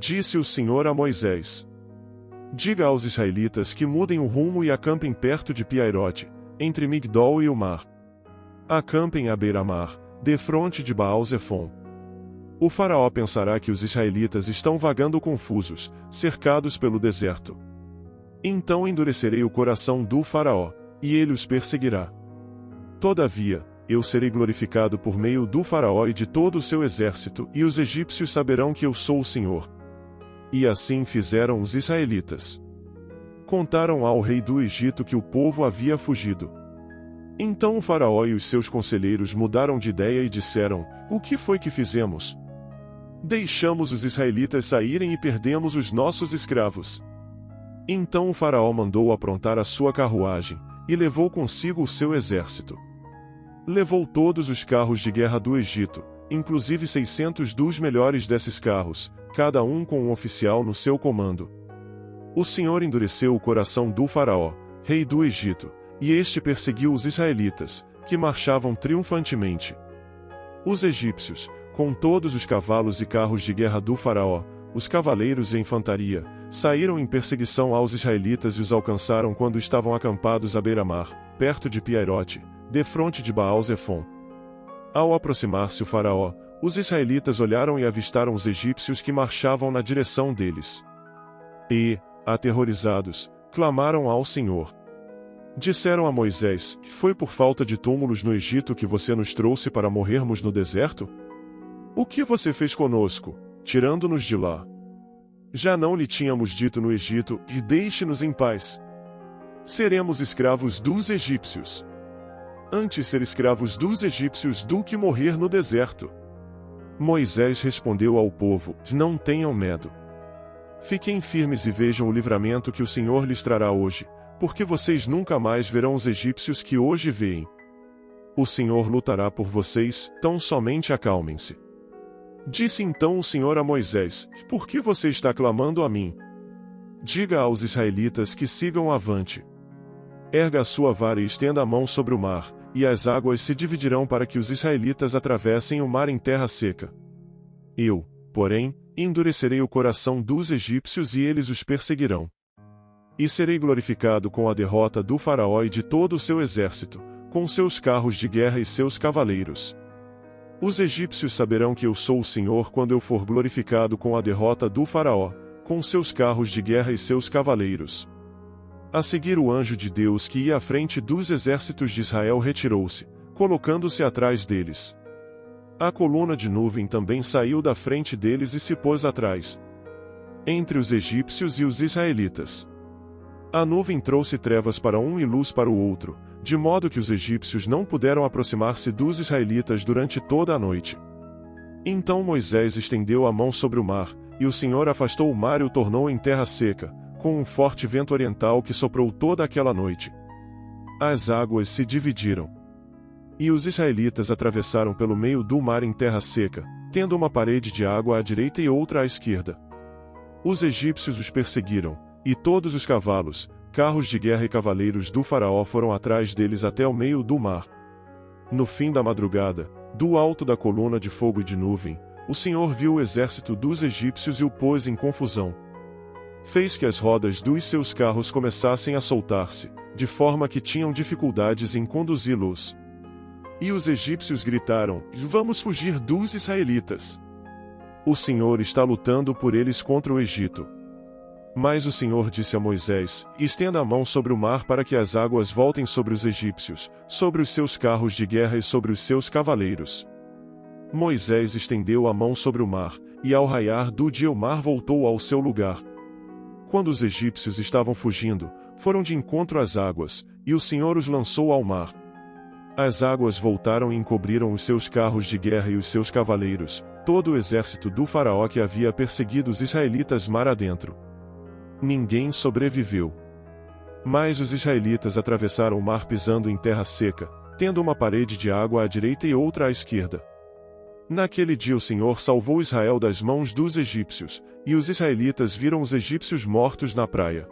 Disse o Senhor a Moisés: Diga aos israelitas que mudem o rumo e acampem perto de Piairote, entre Migdol e o mar. Acampem à beira-mar, defronte de Baal-Zefon. O faraó pensará que os israelitas estão vagando confusos, cercados pelo deserto. Então endurecerei o coração do faraó, e ele os perseguirá. Todavia, eu serei glorificado por meio do faraó e de todo o seu exército, e os egípcios saberão que eu sou o Senhor. E assim fizeram os israelitas. Contaram ao rei do Egito que o povo havia fugido. Então o faraó e os seus conselheiros mudaram de ideia e disseram: O que foi que fizemos? Deixamos os israelitas saírem e perdemos os nossos escravos. Então o faraó mandou aprontar a sua carruagem, e levou consigo o seu exército. Levou todos os carros de guerra do Egito, inclusive 600 dos melhores desses carros, cada um com um oficial no seu comando. O Senhor endureceu o coração do faraó, rei do Egito, e este perseguiu os israelitas, que marchavam triunfantemente. Os egípcios, com todos os cavalos e carros de guerra do faraó, os cavaleiros e a infantaria, saíram em perseguição aos israelitas e os alcançaram quando estavam acampados à beira-mar, perto de Piairote, defronte de Baal-Zefon. Ao aproximar-se o faraó, os israelitas olharam e avistaram os egípcios que marchavam na direção deles. E, aterrorizados, clamaram ao Senhor. Disseram a Moisés: Foi por falta de túmulos no Egito que você nos trouxe para morrermos no deserto? O que você fez conosco, tirando-nos de lá? Já não lhe tínhamos dito no Egito: Deixe-nos em paz. Seremos escravos dos egípcios. Antes ser escravos dos egípcios do que morrer no deserto. Moisés respondeu ao povo: Não tenham medo. Fiquem firmes e vejam o livramento que o Senhor lhes trará hoje, porque vocês nunca mais verão os egípcios que hoje veem. O Senhor lutará por vocês, tão somente acalmem-se. Disse então o Senhor a Moisés: Por que você está clamando a mim? Diga aos israelitas que sigam avante. Erga a sua vara e estenda a mão sobre o mar, e as águas se dividirão para que os israelitas atravessem o mar em terra seca. Eu, porém, endurecerei o coração dos egípcios e eles os perseguirão. E serei glorificado com a derrota do faraó e de todo o seu exército, com seus carros de guerra e seus cavaleiros. Os egípcios saberão que eu sou o Senhor quando eu for glorificado com a derrota do faraó, com seus carros de guerra e seus cavaleiros. A seguir, o anjo de Deus que ia à frente dos exércitos de Israel retirou-se, colocando-se atrás deles. A coluna de nuvem também saiu da frente deles e se pôs atrás, entre os egípcios e os israelitas. A nuvem trouxe trevas para um e luz para o outro, de modo que os egípcios não puderam aproximar-se dos israelitas durante toda a noite. Então Moisés estendeu a mão sobre o mar, e o Senhor afastou o mar e o tornou em terra seca, com um forte vento oriental que soprou toda aquela noite. As águas se dividiram. E os israelitas atravessaram pelo meio do mar em terra seca, tendo uma parede de água à direita e outra à esquerda. Os egípcios os perseguiram, e todos os cavalos, carros de guerra e cavaleiros do faraó foram atrás deles até o meio do mar. No fim da madrugada, do alto da coluna de fogo e de nuvem, o Senhor viu o exército dos egípcios e o pôs em confusão. Fez que as rodas dos seus carros começassem a soltar-se, de forma que tinham dificuldades em conduzi-los. E os egípcios gritaram: Vamos fugir dos israelitas. O Senhor está lutando por eles contra o Egito. Mas o Senhor disse a Moisés: Estenda a mão sobre o mar para que as águas voltem sobre os egípcios, sobre os seus carros de guerra e sobre os seus cavaleiros. Moisés estendeu a mão sobre o mar, e ao raiar do dia o mar voltou ao seu lugar. Quando os egípcios estavam fugindo, foram de encontro às águas, e o Senhor os lançou ao mar. As águas voltaram e encobriram os seus carros de guerra e os seus cavaleiros, todo o exército do faraó que havia perseguido os israelitas mar adentro. Ninguém sobreviveu. Mas os israelitas atravessaram o mar pisando em terra seca, tendo uma parede de água à direita e outra à esquerda. Naquele dia o Senhor salvou Israel das mãos dos egípcios, e os israelitas viram os egípcios mortos na praia.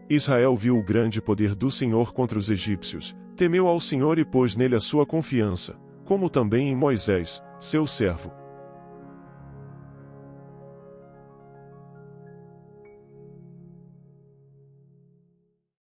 Israel viu o grande poder do Senhor contra os egípcios, temeu ao Senhor e pôs nele a sua confiança, como também em Moisés, seu servo.